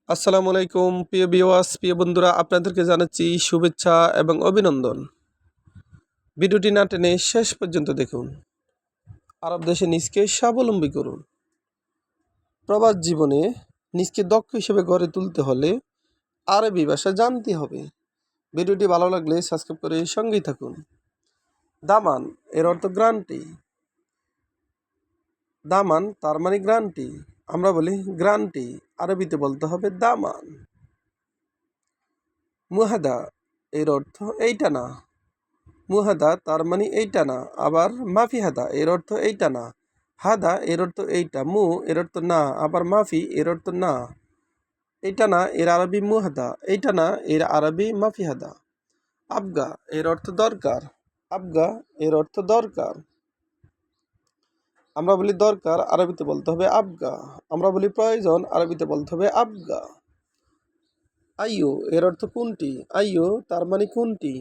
আসসালামু আলাইকুম প্রিয় ভিউয়ার্স, প্রিয় বন্ধুরা, আপনাদেরকে জানাচ্ছি শুভেচ্ছা এবং অভিনন্দন। ভিডিওটি না টেনে শেষ পর্যন্ত দেখুন। আরব দেশে নিজকে স্বাবলম্বী করুন। প্রবাস জীবনে নিজকে দক্ষ হিসেবে গড়ে তুলতে হলে আরবি ভাষা জানতে হবে। ভিডিওটি ভালো লাগলে সাবস্ক্রাইব করে সঙ্গেই থাকুন। দামান এর অর্থ গ্রান্টি। দামান তার মানে গ্রান্টি। আমরা বলি গ্রান্টি, আরবিতে বলতে হবে দামান। মুহাদা এর অর্থ এইটা না। মুহাদা তার মানে এইটা না। আবার মাফি হাদা এর অর্থ এইটা না। হাদা এর অর্থ এইটা। মু এর অর্থ না। আবার মাফি এর অর্থ না। এইটা না এর আরবি মুহাদা, এইটা না এর আরবি মাফি হাদা। আবগা এর অর্থ দরকার। আবগা এর অর্থ দরকার। আমরা বলি দরকার, আরবিতে বলতে হবে আবগা। আমরা বলি প্রয়োজন, আরবিতে বলতে হবে আবগা। আইয়ো এর অর্থ কোনটি। আইয়ো তার মানে কোনটি।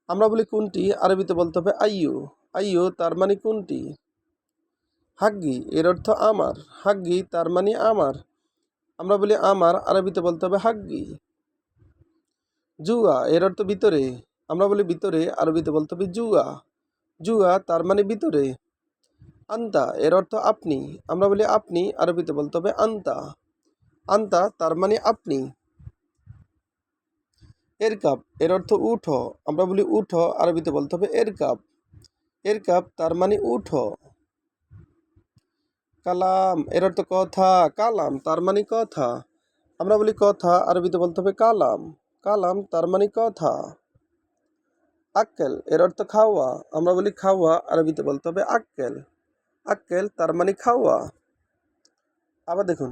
আমরা বলি কোনটি, আরবিতে বলতে হবে আইয়ো। আইয়ো তার মানে কোনটি। হাগ্গি এর অর্থ আমার। হাগ্গি তার মানে আমার। আমরা বলি আমার, আরবিতে বলতে হবে হাগ্গি। জুয়া এর অর্থ ভিতরে। আমরা বলি ভিতরে, আরবিতে বলতে হবে জুয়া। জুয়া তার মানে ভিতরে। আন্তা এর অর্থ আপনি। আমরা বলি আপনি, আরবিতে বলতে হবে আন্তা। আন্তা তার মানে আপনি। এরকাব এর অর্থ উঠো। আমরা বলি উঠো, আরবিতে বলতে হবে এরকাব। এরকাব তার মানে উঠো। কালাম এর অর্থ কথা। কালাম তার মানে কথা। আমরা বলি কথা, আরবিতে বলতে হবে কালাম। কালাম তার মানে কথা। আক্কেল এর অর্থ খাওয়া। আমরা বলি খাওয়া, আরবিতে বলতে হবে আক্কেল। আক্কেল তার মানে খাওয়া। আবার দেখুন,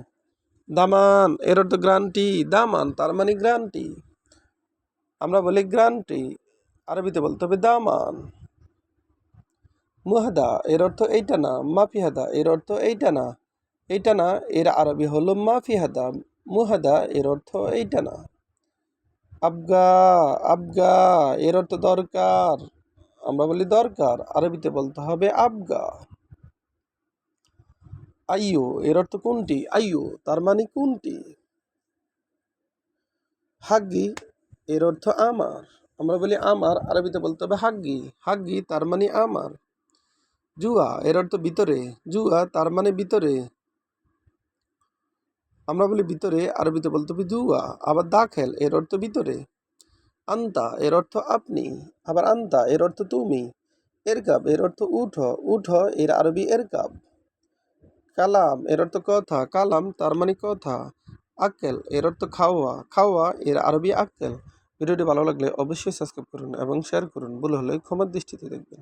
দামান এর অর্থ গ্রান্টি। দামান তার মানে গ্রান্টি। আমরা বলি গ্রান্টি, আরবিতে বলতে হবে দামান। মুহাদা এর অর্থ এইটা না। মাফিহাদা এর অর্থ এইটা না। এইটা না এর আরবি হলো মাফিহাদা। মুহাদা এর অর্থ এইটা না। আবগা আবগা এর অর্থ দরকার। আমরা বলি দরকার, আরবিতে বলতে হবে আবগা। আইয়ো এর অর্থ কোনটি। আইয়ো তার মানে কোনটি। হাগ্গি এর অর্থ আমার। আমরা বলি আমার, আরবিতে বলতে হবে হাগ্গি। হাগ্গি তার মানে আমার। জুয়া এর অর্থ ভিতরে। জুয়া তার মানে ভিতরে। আমরা বলি ভিতরে, আরবিতে বলতে হবে জুয়া। আবার দাখেল এর অর্থ ভিতরে। আন্তা এর অর্থ আপনি। আবার আন্তা এর অর্থ তুমি। এরকাব এর অর্থ উঠো। উঠো এর আরবি এরকাব। কালাম এর অর্থ কথা। কালাম তার মানে কথা। আক্কেল এর অর্থ খাওয়া। খাওয়া এর আরবি আক্কেল। ভিডিওটি ভালো লাগলে অবশ্যই সাবস্ক্রাইব করুন এবং শেয়ার করুন। ভুল হলে ক্ষমার দৃষ্টিতে দেখবেন।